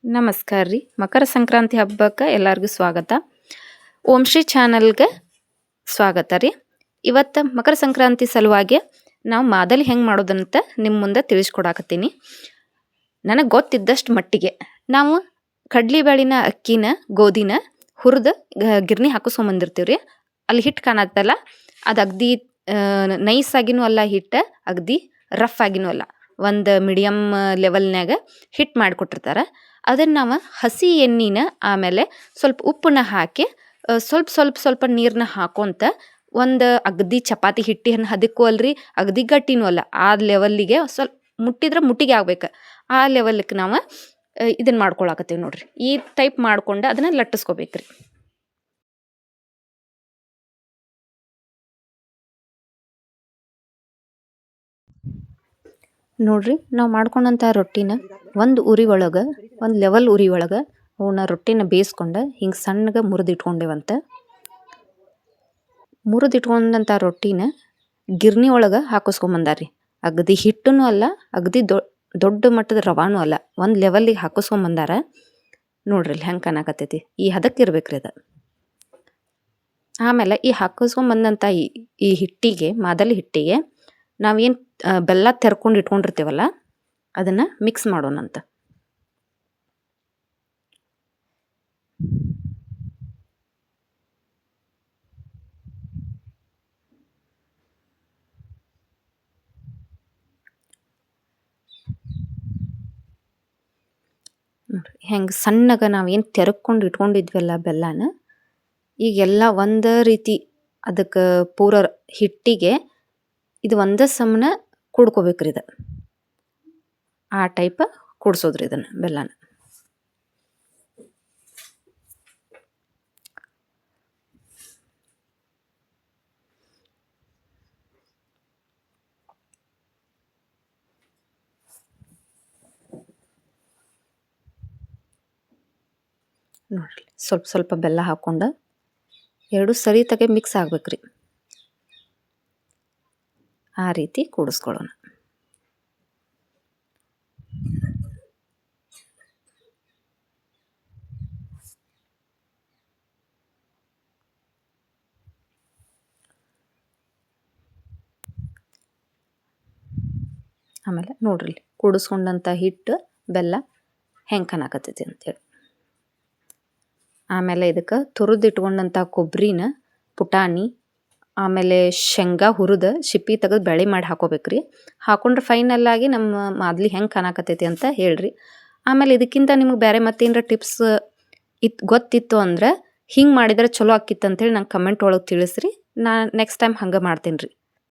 ನಮಸ್ಕಾರ ರೀ. ಮಕರ ಸಂಕ್ರಾಂತಿ ಹಬ್ಬಕ್ಕೆ ಎಲ್ಲರಿಗೂ ಸ್ವಾಗತ. ಓಂ ಶ್ರೀ ಚಾನಲ್ಗೆ ಸ್ವಾಗತ ರೀ. ಇವತ್ತು ಮಕರ ಸಂಕ್ರಾಂತಿ ಸಲುವಾಗಿ ನಾವು ಮಾದಲಿ ಹೆಂಗೆ ಮಾಡೋದಂತ ನಿಮ್ಮ ಮುಂದೆ ತಿಳಿಸ್ಕೊಡಾಕತ್ತೀನಿ. ನನಗೆ ಗೊತ್ತಿದ್ದಷ್ಟು ಮಟ್ಟಿಗೆ ನಾವು ಕಡ್ಲಿಬೇಳಿನ ಅಕ್ಕಿನ ಗೋಧಿನ ಹುರಿದು ಗಿರ್ನಿ ಹಾಕಿಸ್ಕೊಂಬಂದಿರ್ತೀವಿ ರೀ. ಅಲ್ಲಿ ಹಿಟ್ಟು ಕಾಣತ್ತಲ್ಲ, ಅದು ಅಗ್ದಿ ನೈಸ್ ಆಗಿನೂ ಅಲ್ಲ, ಹಿಟ್ಟು ಅಗ್ದಿ ರಫ್ ಆಗಿನೂ ಅಲ್ಲ, ಒಂದು ಮೀಡಿಯಮ್ ಲೆವೆಲ್ನಾಗ ಹಿಟ್ಟು ಮಾಡಿಕೊಟ್ಟಿರ್ತಾರೆ. ಅದನ್ನು ನಾವು ಹಸಿ ಎಣ್ಣೆನ ಆಮೇಲೆ ಸ್ವಲ್ಪ ಉಪ್ಪನ್ನ ಹಾಕಿ ಸ್ವಲ್ಪ ನೀರನ್ನ ಹಾಕೊಂತ ಒಂದು ಅಗದಿ ಚಪಾತಿ ಹಿಟ್ಟಿನ ಹದಕ್ಕೂ ಅಲ್ರಿ, ಅಗದಿ ಗಟ್ಟಿನೂ ಅಲ್ಲ, ಆ ಲೆವೆಲ್ಲಿಗೆ ಸ್ವಲ್ಪ ಮುಟ್ಟಿದ್ರೆ ಮುಟ್ಟಿಗೆ ಆಗ್ಬೇಕು. ಆ ಲೆವೆಲ್ಗೆ ನಾವು ಇದನ್ನು ಮಾಡ್ಕೊಳಕತ್ತೀವಿ ನೋಡ್ರಿ. ಈ ಟೈಪ್ ಮಾಡ್ಕೊಂಡು ಅದನ್ನು ಲಟ್ಟಿಸ್ಕೋಬೇಕ್ರಿ. ನೋಡ್ರಿ, ನಾವು ಮಾಡ್ಕೊಂಡಂಥ ರೊಟ್ಟಿನ ಒಂದು ಉರಿ ಒಳಗೆ, ಒಂದು ಲೆವೆಲ್ ಉರಿ ಒಳಗೆ ಅವನ್ನ ರೊಟ್ಟಿನ ಬೇಯಿಸ್ಕೊಂಡು ಹಿಂಗೆ ಸಣ್ಣಗೆ ಮುರಿದಿಟ್ಕೊಂಡೇವಂತ. ಮುರಿದಿಟ್ಕೊಂಡಂಥ ರೊಟ್ಟಿನ ಗಿರ್ನಿ ಒಳಗೆ ಹಾಕಿಸ್ಕೊಂಬಂದಾರ್ರಿ. ಅಗದಿ ಹಿಟ್ಟೂ ಅಲ್ಲ, ಅಗದಿ ದೊಡ್ಡ ಮಟ್ಟದ ರವಾನೂ ಅಲ್ಲ, ಒಂದು ಲೆವೆಲ್ಲಿಗೆ ಹಾಕಿಸ್ಕೊಂಬಂದಾರ. ನೋಡ್ರಿ ಇಲ್ಲಿ ಹೆಂಗೆ ಕಾಣಕತ್ತೈತಿ, ಈ ಹದಕ್ಕೆ ಇರ್ಬೇಕ್ರಿ ಅದು. ಆಮೇಲೆ ಈ ಹಾಕಿಸ್ಕೊಂಬಂದಂಥ ಈ ಹಿಟ್ಟಿಗೆ, ಮಾದಲಿ ಹಿಟ್ಟಿಗೆ ನಾವೇನು ಬೆಲ್ಲ ತೆರ್ಕೊಂಡು ಇಟ್ಕೊಂಡಿರ್ತೀವಲ್ಲ, ಅದನ್ನು ಮಿಕ್ಸ್ ಮಾಡೋಣಂತ. ಹೆಂಗೆ ಸಣ್ಣಗೆ ನಾವೇನು ತೆರಕೊಂಡು ಇಟ್ಕೊಂಡಿದ್ವಲ್ಲ ಬೆಲ್ಲನ, ಈಗೆಲ್ಲ ಒಂದು ರೀತಿ ಅದಕ್ಕೆ ಪೂರ ಹಿಟ್ಟಿಗೆ ಇದು ಒಂದೇ ಸಮನ ಕುಡ್ಕೋಬೇಕ್ರಿ. ಇದು ಆ ಟೈಪ್ ಕುಡ್ಸೋದ್ರಿ ಇದನ್ನು, ಬೆಲ್ಲನ. ನೋಡ್ರಿ, ಸ್ವಲ್ಪ ಬೆಲ್ಲ ಹಾಕ್ಕೊಂಡು ಎರಡು ಸರಿ ತಗೆ ಮಿಕ್ಸ್ ಆಗ್ಬೇಕ್ರಿ. ಆ ರೀತಿ ಕೂಡಿಸ್ಕೊಳ್ಳೋಣ. ಆಮೇಲೆ ನೋಡ್ರಿ, ಕೂಡಿಸ್ಕೊಂಡಂಥ ಹಿಟ್ಟು ಬೆಲ್ಲ ಹೆಂಗೆ ಕಾಣಕತ್ತೈತಿ ಅಂತೇಳಿ. ಆಮೇಲೆ ಇದಕ್ಕೆ ತುರಿದಿಟ್ಕೊಂಡಂಥ ಕೊಬ್ಬರಿನ, ಪುಟಾಣಿ, ಆಮೇಲೆ ಶೇಂಗಾ ಹುರಿದು ಸಿಪ್ಪಿ ತೆಗೆದು ಬೆಳೆ ಮಾಡಿ ಹಾಕೋಬೇಕ್ರಿ. ಹಾಕೊಂಡ್ರೆ ಫೈನಲ್ಲಾಗಿ ನಮ್ಮ ಮಾದಲಿ ಹೆಂಗೆ ಕಾಣಕತ್ತೈತಿ ಅಂತ ಹೇಳ್ರಿ. ಆಮೇಲೆ ಇದಕ್ಕಿಂತ ನಿಮ್ಗೆ ಬೇರೆ ಮತ್ತೇನರ ಟಿಪ್ಸ್ ಗೊತ್ತಿತ್ತು ಅಂದ್ರೆ ಹಿಂಗೆ ಮಾಡಿದ್ರೆ ಚಲೋ ಆಕ್ಕಿತ್ತು ಅಂತೇಳಿ ನಂಗೆ ಕಮೆಂಟ್ ಒಳಗೆ ತಿಳಿಸ್ರಿ. ನಾನು ನೆಕ್ಸ್ಟ್ ಟೈಮ್ ಹಂಗೆ ಮಾಡ್ತೀನಿ ರೀ.